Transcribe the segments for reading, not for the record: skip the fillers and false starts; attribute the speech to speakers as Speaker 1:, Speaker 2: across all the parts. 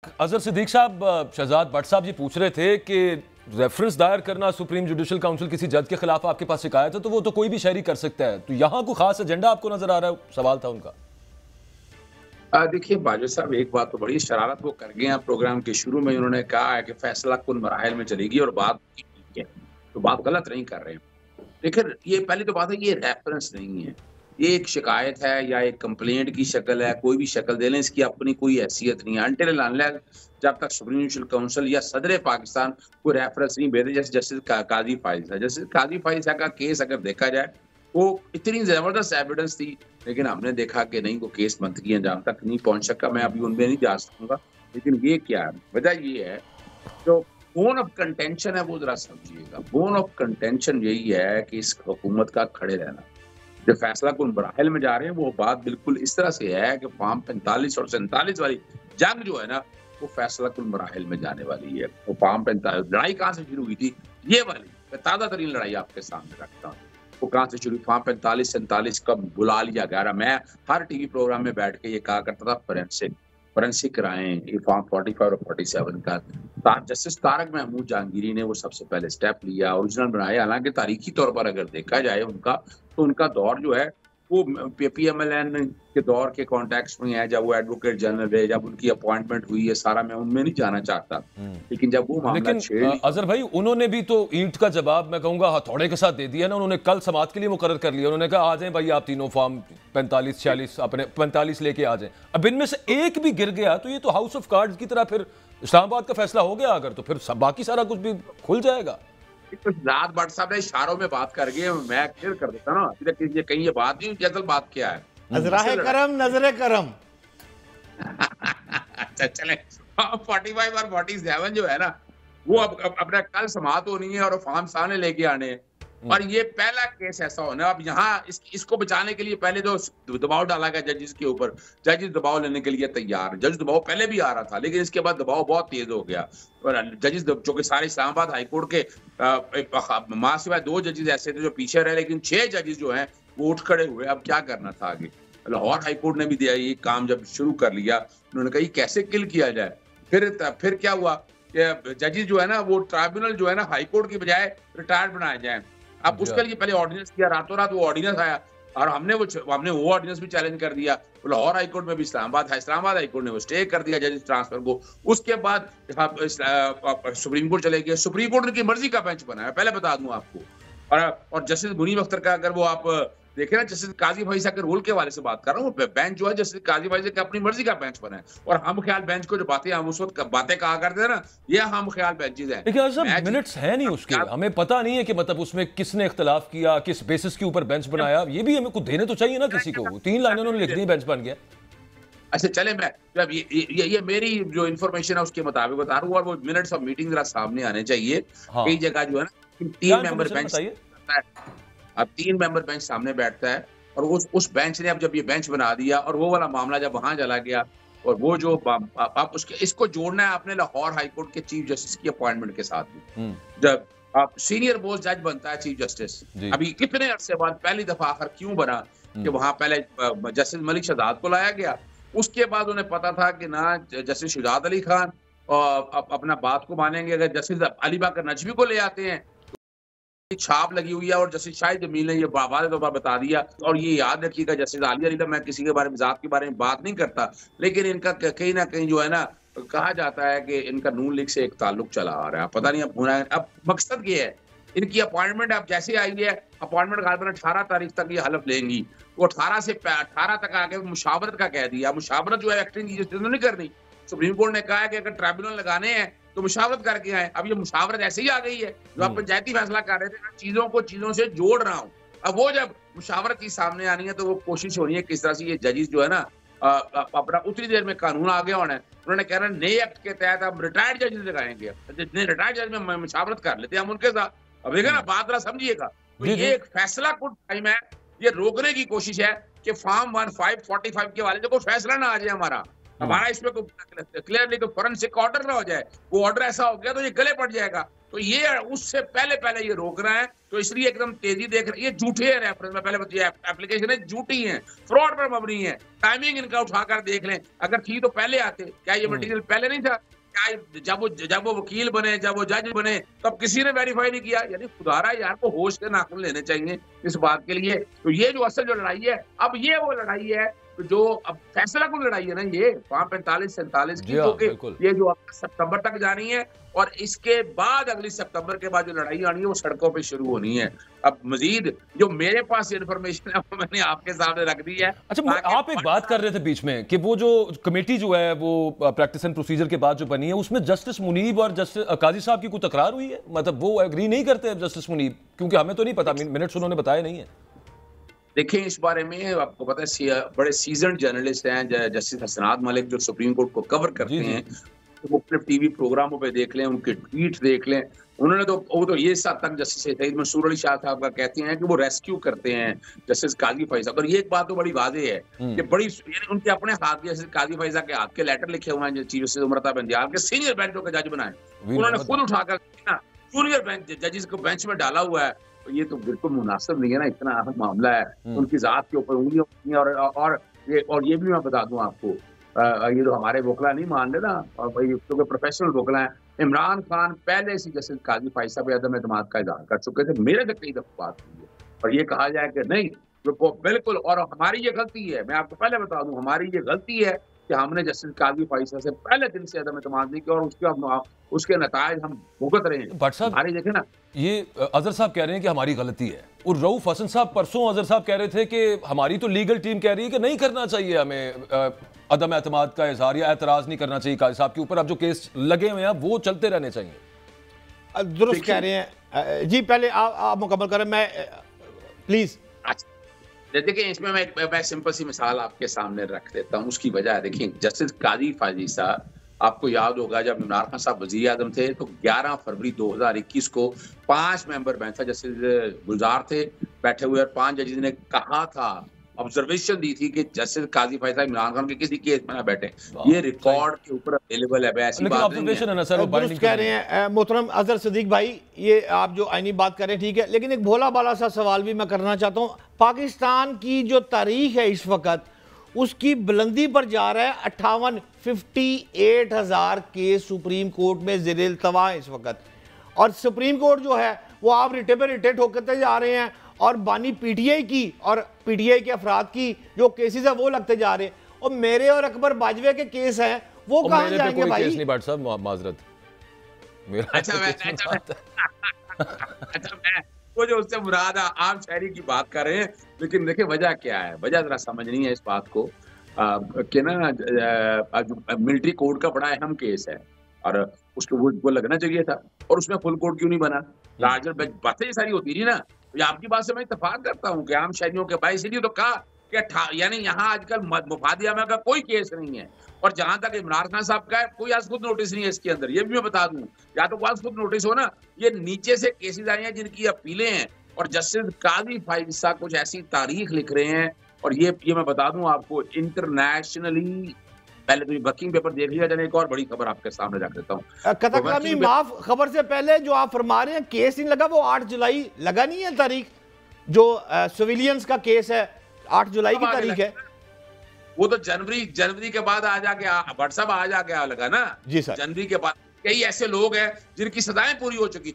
Speaker 1: अजहर सिद्दीक साहब, शहजाद भट्ट साहब ये पूछ रहे थे कि रेफरेंस दायर करना सुप्रीम जुडिशल काउंसिल किसी जज के खिलाफ आपके पास शिकायत है तो वो तो कोई भी शहरी कर सकता है, तो यहाँ कोई खास एजेंडा आपको नजर आ रहा है? सवाल था उनका।
Speaker 2: देखिए बाजवा साहब, एक बात तो बड़ी शरारत वो कर गए हैं। प्रोग्राम के शुरू में उन्होंने कहा है कि फैसला कुल मराहिल में चलेगी और बात ठीक है, तो बात गलत नहीं कर रहे हैं। लेकिन ये पहली तो बात है, ये रेफरेंस नहीं है, ये एक शिकायत है या एक कंप्लेंट की शक्ल है, कोई भी शक्ल दे लें, इसकी अपनी कोई हैसियत नहीं है अनटिल अनलेस जब तक सुप्रीम जुडिशल काउंसिल या सदर पाकिस्तान कोई रेफरेंस नहीं भेजे। जैसे जस्टिस काजी फाइज है, जस्टिस काजी फाइज का केस अगर देखा जाए वो इतनी जबरदस्त एविडेंस थी, लेकिन हमने देखा कि नहीं, वो केस मंतकी अंजाम तक नहीं पहुंच सका। मैं अभी उनमें नहीं जा सकूंगा, लेकिन ये क्या है, वजह ये है जो बोन ऑफ कंटेंशन है वो जरा समझिएगा। बोन ऑफ कंटेंशन यही है कि इस हुकूमत का खड़े रहना। जो फैसला कुल मराहिल में जा रहे हैं वो बात बिल्कुल इस तरह से है कि फार्म 45 और 47 वाली जंग जो है ना, वो फैसला कुल मराहिल में जाने वाली है। वो फार्म 45 लड़ाई कहाँ से शुरू हुई थी, ये वाली मैं ताज़ा तरीन लड़ाई आपके सामने रखता हूँ। वो कहाँ से शुरू, फार्म 45 47 कब बुला लिया गया। मैं हर टीवी प्रोग्राम में बैठ के ये कहा करता था फोरेंसिक कराएं ये फार्म 45 और 47 का। जस्टिस तारक महमूद जहांगीरी ने वो सबसे पहले स्टेप लिया, ओरिजिनल बनाया। हालांकि तारीखी तौर पर अगर देखा जाए उनका, तो उनका दौर जो है वो PMLN के दौर के कॉन्टेक्स्ट में है, जब वो एडवोकेट जनरल है, जब उनकी अपॉइंटमेंट हुई है, सारा मैं उनमें नहीं जाना चाहता। लेकिन जब वो मामला
Speaker 1: अजहर भाई, उन्होंने भी तो ईंट का जवाब मैं कहूंगा हथौड़े के साथ दे दिया ना। उन्होंने कल समाअत के लिए मुकर्रर कर लिया। उन्होंने कहा आ जाएं भाई आप तीनों, फॉर्म 45 46 अपने 45 लेके आ जाएं। अब इनमें से एक भी गिर गया तो ये तो हाउस ऑफ कार्ड्स की तरह फिर इस्लामाबाद का फैसला हो गया अगर, तो फिर बाकी सारा कुछ भी खुल जाएगा।
Speaker 2: तो शहजाद भट्ट साहब ने इशारों में बात कर गए, मैं क्लियर कर देता ना, अभी तक ये कहीं ये बात नहीं, असल बात क्या है,
Speaker 3: नजरे करम नजरे करम।
Speaker 2: अच्छा चले, 45 और 47 जो है ना, वो अब अपना कल समाअत होनी है और फॉर्म सामने लेके आने हैं। और ये पहला केस ऐसा होना, अब यहाँ इसको बचाने के लिए पहले जो दबाव डाला गया जजेस के ऊपर, जजेस दबाव लेने के लिए तैयार। जज दबाव पहले भी आ रहा था, लेकिन इसके बाद दबाव बहुत तेज हो गया। और जजेस जो कि सारे इस्लामाबाद हाईकोर्ट के मां सिवाय 2 जजेस ऐसे थे जो पीछे रहे, लेकिन 6 जजेस जो हैं वो उठ खड़े हुए। अब क्या करना था आगे? लाहौर हाईकोर्ट ने भी दिया ये काम, जब शुरू कर लिया उन्होंने कहा कैसे किल किया जाए। फिर क्या हुआ कि जजेस जो है ना, वो ट्राइब्यूनल जो है ना, हाईकोर्ट की बजाय रिटायर्ड बनाए जाए। अब उसके लिए पहले ऑर्डिनेंस किया, रातों रात वो ऑर्डिनेंस आया और हमने वो ऑर्डिनेंस भी चैलेंज कर दिया। लाहौर हाईकोर्ट में भी इस्लामाबाद हाईकोर्ट ने वो स्टे कर दिया जजेस ट्रांसफर को। उसके बाद सुप्रीम कोर्ट चले गए। सुप्रीम कोर्ट की मर्जी का बेंच बनाया, पहले बता दूं आपको। और जस्टिस मुनीब अख्तर का अगर वो आप देखे ना, जस्टिस काजी फैसला के रोल के वाले से बात कर रहा हूँ, बेंच जो है जस्टिस काजी फैसला के अपनी मर्जी का बेंच बना है। और हम ख्याल बेंच को जो बातें हम उस वक्त बातें कहा करते हैं ना, ये हम ख्याल बेंचेज हैं।
Speaker 1: लेकिन सब मिनट्स है नहीं उसके, हमें पता नहीं है कि मतलब उसमें किसने इख्तलाफ किया, किस बेसिस के ऊपर बेंच बनाया, ये भी हमें कुछ देने तो चाहिए ना किसी को। 3 लाइनें उन्होंने लिख दी, बेंच बन गया।
Speaker 2: अच्छा चले, मैं जब ये मेरी जो इन्फॉर्मेशन है उसके मुताबिक बता रहा हूँ, और वो मिनट्स ऑफ मीटिंग जरा सामने आने चाहिए। कई जगह जो है ना 3 मेंबर बेंच, अब 3 मेंबर बेंच सामने बैठता है, और उस बेंच ने अब जब ये बेंच बना दिया और वो वाला मामला जब वहां चला गया, और वो जो आप इसको जोड़ना है आपने लाहौर हाईकोर्ट के चीफ जस्टिस की अपॉइंटमेंट के साथ भी। जब आप सीनियर मोस्ट जज बनता है चीफ जस्टिस, अभी कितने अरसे बाद पहली दफा आखिर क्यों बना कि वहां पहले जस्टिस मलिक शहजाद को लाया गया। उसके बाद उन्हें पता था कि ना जस्टिस शुजात अली खान अपना बात को मानेंगे, अगर जस्टिस अली बाकर नजवी को ले आते हैं छाप लगी हुई है। और जस्टिस शाहिद जमील ने ये वाज़ेह तौर पर बता दिया। और ये याद रखिएगा, जस्टिस आलिया अली, मैं किसी के बारे में जात के बारे में बात नहीं करता, लेकिन इनका कहीं ना कहीं जो है ना, कहा जाता है कि इनका नून लीग से एक ताल्लुक चला आ रहा है, पता नहीं अब मकसद ये है। इनकी अपॉइंटमेंट अब जैसे आई है, अपॉइंटमेंट गालिबन 18 तारीख तक ये हलफ लेंगी। वो 18 से 18 तक आके मुशावरत का कह दिया। मुशावरत जो है एक्टिंग जस्टिस ने नहीं करनी। सुप्रीम कोर्ट ने कहा है कि अगर ट्राइब्यूनल लगाने हैं तो मुशावरत करके आए। अब ये मुशावरत ऐसे ही आ गई है जो आप पंचायती फैसला कर रहे थे, चीजों को चीजों से जोड़ रहा हूँ। अब वो जब मुशावरत की सामने आनी है तो वो कोशिश होनी है किस तरह से ये जजेस जो है ना, अपना उतनी देर में कानून आ गया होना है। उन्होंने कहना नए एक्ट के तहत हम रिटायर्ड जजेस लगाएंगे, जितने रिटायर्ड जज में मुशावरत कर लेते हैं हम उनके साथ। अब देखिए ना, बात जरा समझिएगा। तो ये एक फैसला कुछ टाइम है, ये रोकने की कोशिश है कि फॉर्म 1545 के वाले को फैसला ना आ जाए हमारा इसमें क्लियरली कोई फोरेंसिक ऑर्डर ना हो जाए। वो ऑर्डर ऐसा हो गया तो ये गले पड़ जाएगा। तो ये उससे पहले पहले ये रोक रहा है, तो इसलिए एकदम तेजी देख रहे हैं। ये झूठे हैं रेफरेंस में, पहले बताइए एप्लीकेशन है झूठी है, फ्रॉड पर मबनी है। टाइमिंग इनका उठाकर देख लें, अगर थी तो पहले आते। क्या ये मटेरियल पहले नहीं था? क्या जब वो वकील बने, जब वो जज बने, तब किसी ने वेरीफाई नहीं किया? यानी खुदारा यार को होश के नाखून लेने चाहिए इस बात के लिए। तो ये जो असल जो लड़ाई है, अब ये वो लड़ाई है जो अब फैसला कौन लड़ाई है ना, ये फॉर्म 45-47 की, जो कि ये जो सितंबर तक जानी है, और इसके बाद अगली सितंबर के बाद जो लड़ाई आनी है वो सड़कों पे शुरू होनी है। अब मजीद जो मेरे पास इन्फॉर्मेशन है वो मैंने आपके सामने रख दी है।
Speaker 1: अच्छा, आप एक बात कर रहे थे बीच में कि वो जो कमेटी जो है वो प्रैक्टिस एंड प्रोसीजर के बाद जो बनी है, उसमें जस्टिस मुनीब और जस्टिस काजी साहब की कोई तकरार हुई है? मतलब वो एग्री नहीं करते जस्टिस मुनीब? क्योंकि हमें तो नहीं पता, मिनट्स उन्होंने बताया नहीं है।
Speaker 2: देखिए, इस बारे में आपको पता है बड़े सीजन जर्नलिस्ट हैं, जस्टिस हसनात मलिक जो सुप्रीम कोर्ट को कवर करते हैं, तो मुख्तलिफ टीवी प्रोग्रामों पे देख लें, उनके ट्वीट देख लें, उन्होंने तो वो तो ये साथ तक जस्टिस सईद मंसूर अली शाह साहब का कहते हैं कि वो रेस्क्यू करते हैं जस्टिस काजी फैजा। और ये एक बात तो बड़ी वाज़ेह है कि बड़ी यानी उनके अपने हाथ के जस्टिस काजी फैजा के हाथ के लेटर लिखे हुए हैं चीफ जस्टिस उमरता बंदियाल के सीनियर बेंचों के जज बनाए, उन्होंने खुद उठाकर जूनियर बेंच जजेस को बेंच में डाला हुआ है। तो ये तो बिल्कुल मुनासिब नहीं है ना, इतना अहम मामला है, उनकी जात के ऊपर उंगलियां। और ये भी मैं बता दूं आपको, ये तो हमारे वकला नहीं मान रहे ना, और भाई क्योंकि प्रोफेशनल वकला है। इमरान खान पहले से जस्टिस काजी फैज साहब अदम एतमाद का इजहार कर चुके थे, मेरे तक कई दफा बात हुई है, और ये कहा जाए कि नहीं जो बिल्कुल, और हमारी ये गलती है, मैं आपको पहले बता दूं, हमारी ये गलती है कि हमने जस्टिस काजी फैज साहब से पहले दिन से अदम एतमाद नहीं किया, और उसके नतायज हम भुगत रहे हैं।
Speaker 1: भट्ट साहब,
Speaker 2: हमारी देखे ना, ये
Speaker 1: अजहर साहब कह रहे हैं कि हमारी गलती है, और रऊफ हसन साहब परसों अजहर साहब कह रहे थे कि हमारी तो लीगल टीम कह रही है कि नहीं करना चाहिए हमें अदम एतमाद का इजहार या एतराज नहीं करना चाहिए काजी साहब के ऊपर। अब जो केस लगे हुए हैं वो चलते रहने चाहिए।
Speaker 3: दुरुस्त कह रहे हैं जी। पहले आप मुकम्मल करें, मैं प्लीज।
Speaker 2: देखिए, इसमें मैं सिंपल सी मिसाल आपके सामने रख देता हूँ। उसकी वजह देखिए, जस्टिस काजी फैजी साहब, आपको याद होगा जब इमरान खान साहब वज़ीर आज़म थे तो 11 फरवरी 2021 को 5 मेंबर बेंच था, जस्टिस गुलजार थे बैठे हुए, और 5 जजेस ने कहा था, ऑब्जर्वेशन दी थी कि जस्टिस काजी फैज साहब इमरान खान के किसी केस में ना बैठे। ये रिकॉर्ड के ऊपर अवेलेबल है, ऐसी बात नहीं है।
Speaker 3: कह रहे हैं मोहतरम अजहर सिद्दीक भाई, ये आप जो आईनी बात कर रहे हैं ठीक है, लेकिन एक भोला भाला सा सवाल भी मैं करना चाहता हूँ। पाकिस्तान की जो तारीख है इस वक्त, उसकी बुलंदी पर जा रहा है 58,000 केस सुप्रीम कोर्ट में ज़ेर इल्तवा है इस वक्त, और सुप्रीम कोर्ट जो है वो आप रिटे पे रिटे ठोकते जा रहे हैं, और बानी पीटीआई की और पीटीआई के अफराद की जो केसेस है वो लगते जा रहे हैं, और मेरे और अकबर बाजवे के केस हैं वो कहाँ जाएंगे भाई?
Speaker 1: केस नहीं भट्ट साहब, माजरत मेरा।
Speaker 2: मैं वो जो उससे मुराद आम शहरी की बात कर रहे हैं, लेकिन देखिए वजह क्या है, वजह जरा समझनी है इस बात को कि ना मिलिट्री कोड का बड़ा अहम केस है, और उसको वो लगना चाहिए था, और उसमें फुल कोड क्यों नहीं बना? लार्जर बातें सारी होती रही ना। आपकी बात से मैं इत्तेफाक करता हूँ कि आम शहरियों के भाई, इसलिए तो कहा कि यानी यहाँ आजकल मुफादियामा का कोई केस नहीं है, और जहां तक इमरान खान साहब का है, कोई आज खुद नोटिस नहीं है इसके अंदर। ये भी मैं बता दूं, या तो आज खुद नोटिस हो ना, ये नीचे से केसेस आई हैं जिनकी अपीलें हैं, और जस्टिस काजी फैज साहब कुछ ऐसी तारीख लिख रहे हैं, और ये मैं बता दूं आपको, इंटरनेशनली पहले तो ये वर्किंग पेपर देख लिया जाए। एक और बड़ी खबर आपके सामने रख देता हूँ।
Speaker 3: कतकलामी माफ, खबर से पहले जो आप फरमा रहे हैं केस नहीं लगा, वो 8 जुलाई लगा नहीं है तारीख, जो सिविलियंस का केस है 8 जुलाई की तारीख है।
Speaker 2: वो तो जनवरी के बाद आ जाके व्हाट्सएप आ जाके लगा ना
Speaker 3: जी सर।
Speaker 2: जनवरी के बाद कई ऐसे लोग हैं जिनकी सजाएं पूरी हो चुकी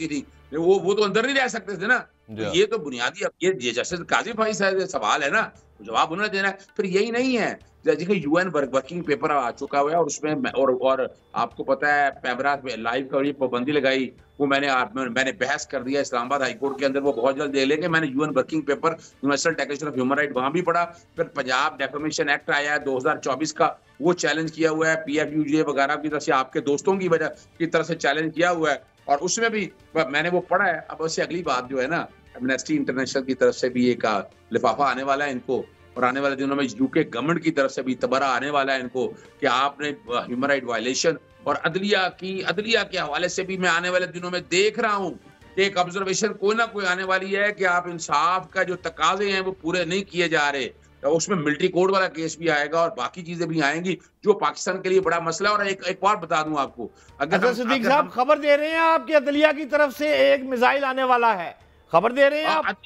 Speaker 2: थी, वो तो अंदर नहीं रह सकते थे ना। तो ये तो बुनियादी, ये जस्टिस काजी फैज साहब सवाल है ना, जवाब उन्होंने देना है। फिर यही नहीं है, देखिए यूएन वर्किंग पेपर आ चुका हुआ है, और उसमें और आपको पता है पैमरा लाइव का पाबंदी लगाई, वो मैंने बहस कर दिया इस्लामाबाद हाई कोर्ट के अंदर, वो बहुत जल्द दे लेंगे। मैंने UN working paper universal declaration of human right वहां भी पढ़ा। फिर पंजाब डेफेमेशन एक्ट आया है 2024 का, वो चैलेंज किया हुआ है पीएफयूजे वगैरह की तरफ से, आपके दोस्तों की वजह की तरफ से चैलेंज किया हुआ है, और उसमें भी मैंने वो पढ़ा है। अब उससे अगली बात जो है ना, एमनेस्टी इंटरनेशनल की तरफ से भी एक लिफाफा आने वाला है इनको, और आने वाले दिनों में यूके गवर्नमेंट की तरफ से भी तबरा आने वाला है इनको कि आपने ह्यूमन राइट वायलेशन, और अदलिया के हवाले से भी मैं आने वाले दिनों में देख रहा हूँ कि एक ऑब्जर्वेशन कोई ना कोई आने वाली है कि आप इंसाफ का जो तकाजे हैं वो पूरे नहीं किए जा रहे। उसमें मिलिट्री कोड वाला केस भी आएगा और बाकी चीजें भी आएंगी जो पाकिस्तान के लिए बड़ा मसला है। और एक बार बता दूं आपको,
Speaker 3: अगर सिद्दीक साहब खबर दे रहे हैं आपकी अदलिया की तरफ से एक मिसाइल आने वाला है, खबर दे रहे हैं आप?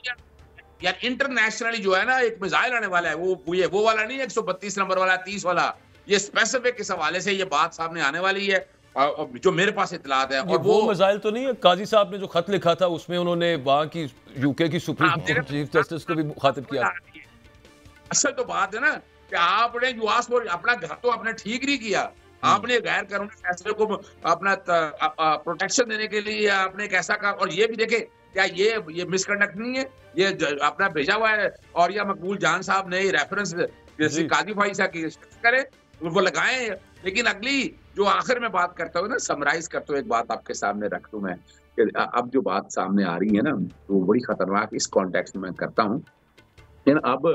Speaker 2: यार इंटरनेशनली जो है ना एक मिसाइल आने वाला है, वो वाला नहीं है 132 नंबर वाला, 30 वाला, ये स्पेसिफिक इस हवाले से ये बात सामने आने वाली है जो मेरे पास इतलात है। और
Speaker 1: वो मिसाइल तो नहीं है, काजी साहब ने जो खत लिखा था उसमें उन्होंने वहां की यूके की सुप्रीम कोर्ट चीफ जस्टिस को भी मुखातिब किया।
Speaker 2: असल तो बात है ना कि आपने जो अपना घर तो आपने ठीक नहीं किया, आपने गैर कानूनी फैसले को अपना प्रोटेक्शन देने के लिए आपने एक ऐसा काम, और ये भी देखे क्या ये मिसकंडक्ट नहीं है, ये अपना भेजा हुआ है और या मकबूल जान साहब ने रेफरेंस जैसे काजी भाई साहब की करे वो लगाए। लेकिन अगली जो आखिर में बात करता हूँ ना, समराइज करता हूँ, एक बात आपके सामने रख दूं मैं कि अब जो बात सामने आ रही है ना वो बड़ी खतरनाक इस कॉन्टेक्स्ट में करता हूँ। अब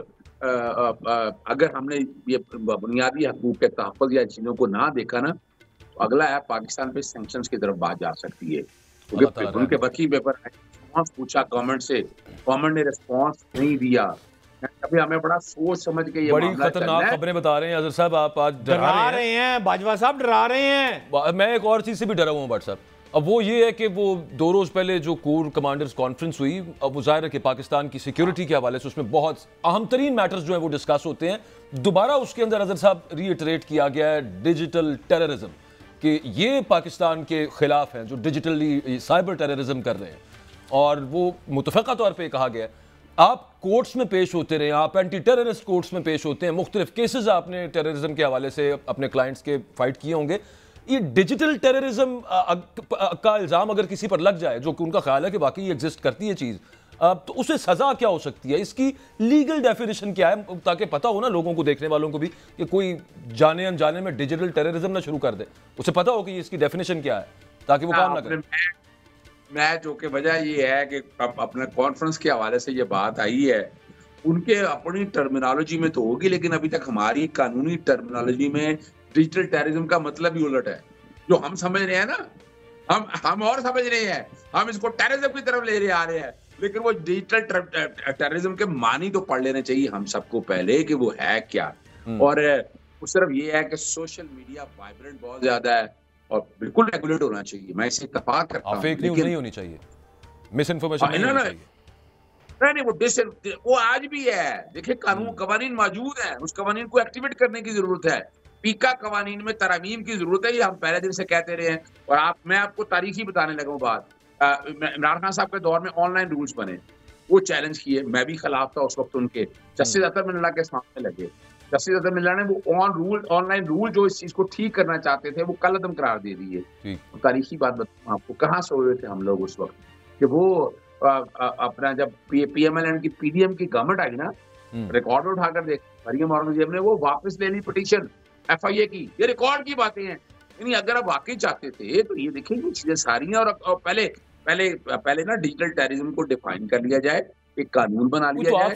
Speaker 2: अगर हमने ये बुनियादी हकूक के तहफ़्फ़ुज़ या चीज़ों को ना देखा ना, तो अगला है पाकिस्तान पे सैंक्शंस की तरफ बात जा सकती है। क्योंकि उनके वकील पेपर रिस्पॉन्स पूछा गवर्नमेंट से, गवर्नमेंट ने रिस्पॉन्स नहीं दिया। अभी हमें बड़ा सोच समझ के ये
Speaker 1: बड़ी खतरनाक खबरें बता रहे हैं अजहर साहब, आप आज
Speaker 3: डरा रहे हैं, बाजवा साहब डरा रहे हैं।
Speaker 1: मैं एक और चीज से भी डरा हुआ हूँ भट्ट साहब, अब वो ये है कि वो 2 रोज पहले जो कोर कमांडर्स कॉन्फ्रेंस हुई, अब वो जाहिर है कि पाकिस्तान की सिक्योरिटी के हवाले से उसमें बहुत अहम तरीन मैटर्स जो है वो डिस्कस होते हैं। दोबारा उसके अंदर अजहर साहब रीइटरेट किया गया है डिजिटल टेररिज्म, कि ये पाकिस्तान के खिलाफ हैं जो डिजिटली साइबर टेररिज्म कर रहे हैं, और वो मुतफ़क़ा तौर पर कहा गया है आप कोर्ट्स में पेश होते रहे, आप एंटी टेररिस्ट कोर्ट्स में पेश होते हैं, मुख्तलिफ केसेस आपने टेररिज्म के हवाले से अपने क्लाइंट्स के फाइट किए होंगे। ये डिजिटल टेररिज्म का इल्ज़ाम अगर किसी पर लग जाए, जो कि उनका ख्याल है कि वाकई एग्जिस्ट करती है चीज़, तो उसे सज़ा क्या हो सकती है, इसकी लीगल डेफिनेशन क्या है, ताकि पता हो ना लोगों को, देखने वालों को भी, कि कोई जाने अनजाने में डिजिटल टेररिज्म ना शुरू कर दे, उसे पता हो कि इसकी डेफिनेशन क्या है, ताकि वो काम ना करे।
Speaker 2: मैं जो कि वजह ये है कि अपने कॉन्फ्रेंस के हवाले से ये बात आई है, उनके अपनी टर्मिनोलॉजी में तो होगी, लेकिन अभी तक हमारी कानूनी टर्मिनोलॉजी में डिजिटल टेररिज्म का मतलब ही उलट है। जो हम समझ रहे हैं ना, हम और समझ रहे हैं, हम इसको टेररिज्म की तरफ ले आ रहे हैं, लेकिन वो डिजिटल टेररिज्म के मानी तो पढ़ लेने चाहिए हम सबको पहले कि वो है क्या। और उस तरफ ये है कि सोशल मीडिया वाइब्रेंट बहुत ज्यादा है और बिल्कुल रेगुलेट होना चाहिए, मैं इससे इत्तेफाक करता हूं।
Speaker 1: फेक न्यूज़ नहीं होनी चाहिए, मिस इन्फॉर्मेशन नहीं होनी चाहिए।
Speaker 2: नहीं, वो आज भी है। देखिए कवानीन मौजूद है, उस कवानीन को एक्टिवेट करने की जरूरत है। पीका कवानीन में तरमीम की जरूरत है, ये हम पहले दिन से कहते रहे हैं। और मैं आपको तारीखी बताने लगा हूँ बात। इमरान खान साहब के दौर में ऑनलाइन रूल्स बने, वो चैलेंज किए, मैं भी खिलाफ था उस वक्त उनके। जस्टिस अतर मिल्ला के सामने लगे, जस्टिस अतर मिल्ला ने वो ऑनलाइन रूल जो इस चीज को ठीक करना चाहते थे वो कलअदम करार दे दिए। तारीखी बात बताऊँ आपको, कहाँ सो रहे थे हम लोग उस वक्त कि वो अपना जब PMLN की PDM की गवर्नमेंट आई ना, रिकॉर्ड उठाकर देख, मरियम औरंगजेब ने वो वापस ले ली पिटीशन FIA की। ये रिकॉर्ड की बातें हैं। यानी अगर आप वाकई चाहते थे तो ये देखिए ये चीजें सारी हैं। और पहले ना डिजिटल टेररिज्म को डिफाइन कर लिया जाए, एक कानून बना लिया जाए।